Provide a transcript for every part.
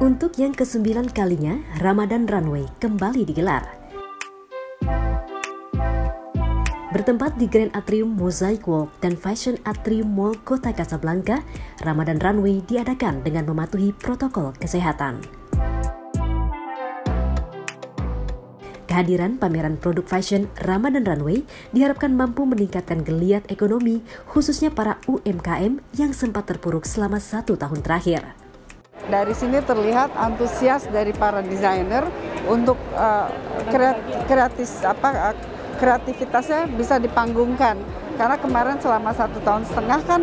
Untuk yang ke-9 kalinya, Ramadan Runway kembali digelar. Bertempat di Grand Atrium Mosaic Walk dan Fashion Atrium Mall Kota Casablanca, Ramadan Runway diadakan dengan mematuhi protokol kesehatan. Kehadiran pameran produk fashion Ramadan Runway diharapkan mampu meningkatkan geliat ekonomi, khususnya para UMKM yang sempat terpuruk selama 1 tahun terakhir. Dari sini terlihat antusias dari para desainer untuk kreativitasnya bisa dipanggungkan. Karena kemarin selama 1,5 tahun kan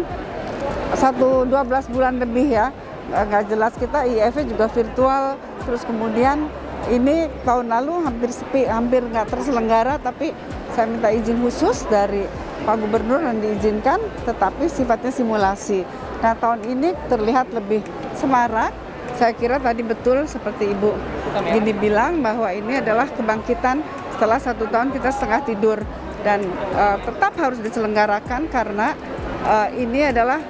12 bulan lebih ya, nggak jelas kita IIF juga virtual. Terus kemudian ini tahun lalu hampir sepi, hampir nggak terselenggara, tapi saya minta izin khusus dari Pak Gubernur dan diizinkan, tetapi sifatnya simulasi. Nah, tahun ini terlihat lebih semarak. Saya kira tadi betul seperti Ibu Gini bilang bahwa ini adalah kebangkitan setelah 1 tahun kita setengah tidur. Dan tetap harus diselenggarakan karena ini adalah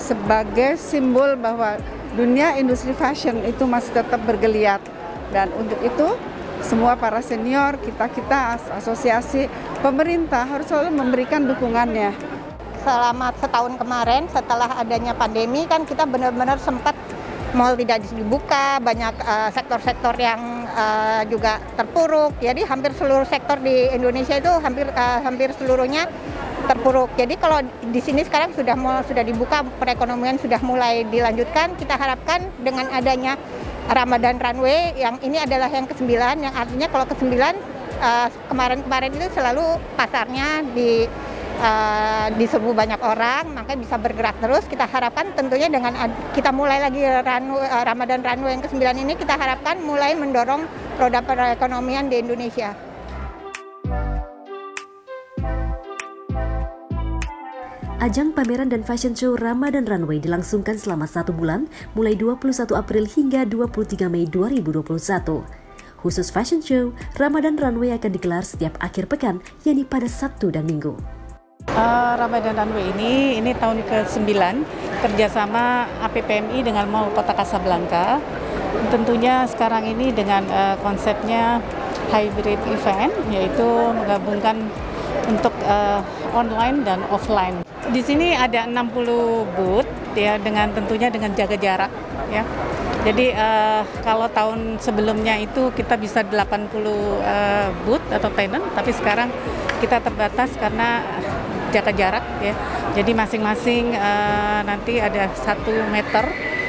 sebagai simbol bahwa dunia industri fashion itu masih tetap bergeliat. Dan untuk itu semua para senior, kita asosiasi, pemerintah harus selalu memberikan dukungannya. Selama setahun kemarin setelah adanya pandemi kan kita benar-benar sempat mal tidak dibuka, banyak sektor-sektor yang juga terpuruk. Jadi hampir seluruh sektor di Indonesia itu hampir seluruhnya terpuruk. Jadi kalau di sini sekarang sudah dibuka, perekonomian sudah mulai dilanjutkan. Kita harapkan dengan adanya Ramadan Runway yang ini adalah yang ke-9, yang artinya kalau ke-9 kemarin-kemarin itu selalu pasarnya diserbu banyak orang, makanya bisa bergerak terus. Kita harapkan tentunya dengan kita mulai lagi Ramadan Runway yang ke-9 ini, kita harapkan mulai mendorong roda perekonomian di Indonesia. Ajang pameran dan fashion show Ramadan Runway dilangsungkan selama 1 bulan, mulai 21 April hingga 23 Mei 2021. Khusus fashion show, Ramadan Runway akan digelar setiap akhir pekan, yakni pada Sabtu dan Minggu. Ramadan Runway ini tahun ke-9 kerjasama APPMI dengan Mall Kota Casablanca. Tentunya sekarang ini dengan konsepnya hybrid event, yaitu menggabungkan untuk online dan offline. Di sini ada 60 booth ya, tentunya dengan jaga jarak ya. Jadi kalau tahun sebelumnya itu kita bisa 80 booth atau tenant, tapi sekarang kita terbatas karena jaga jarak ya. Jadi masing-masing nanti ada 1 meter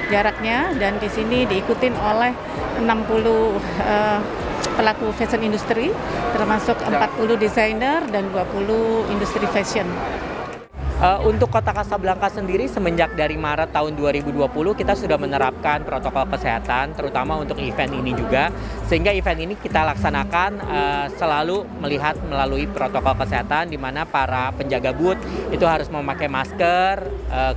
jaraknya, dan di sini diikutin oleh 60 pelaku fashion industri, termasuk 40 desainer dan 20 industri fashion. Untuk Kota Casablanca sendiri semenjak dari Maret tahun 2020 kita sudah menerapkan protokol kesehatan, terutama untuk event ini juga, sehingga event ini kita laksanakan selalu melihat melalui protokol kesehatan, di mana para penjaga booth itu harus memakai masker,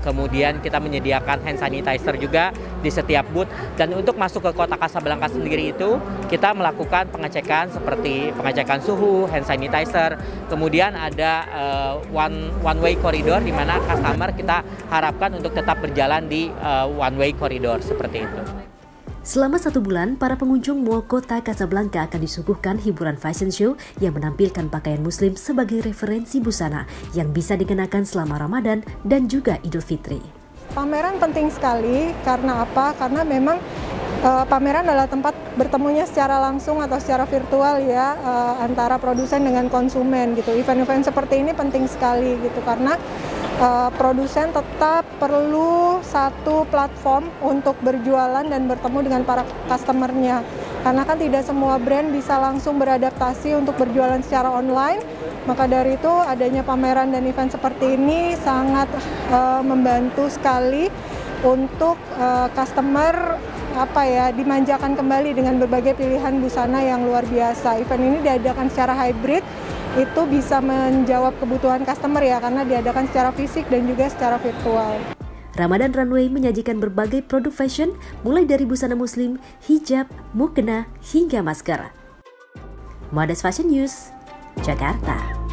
kemudian kita menyediakan hand sanitizer juga di setiap booth. Dan untuk masuk ke Kota Casablanca sendiri itu kita melakukan pengecekan seperti pengecekan suhu, hand sanitizer, kemudian ada one way corridor, di mana customer kita harapkan untuk tetap berjalan di one way corridor seperti itu. Selama 1 bulan, para pengunjung Mall Kota Casablanca akan disuguhkan hiburan fashion show yang menampilkan pakaian muslim sebagai referensi busana yang bisa dikenakan selama Ramadan dan juga Idul Fitri. Pameran penting sekali, karena apa? Karena memang pameran adalah tempat bertemunya secara langsung atau secara virtual ya, antara produsen dengan konsumen gitu. Event-event seperti ini penting sekali gitu, karena produsen tetap perlu satu platform untuk berjualan dan bertemu dengan para customernya. Karena kan tidak semua brand bisa langsung beradaptasi untuk berjualan secara online. Maka dari itu adanya pameran dan event seperti ini sangat membantu sekali untuk customer dimanjakan kembali dengan berbagai pilihan busana yang luar biasa. Event ini diadakan secara hybrid, itu bisa menjawab kebutuhan customer ya, karena diadakan secara fisik dan juga secara virtual. Ramadan Runway menyajikan berbagai produk fashion, mulai dari busana muslim, hijab, mukena, hingga masker. Modest Fashion News, Jakarta.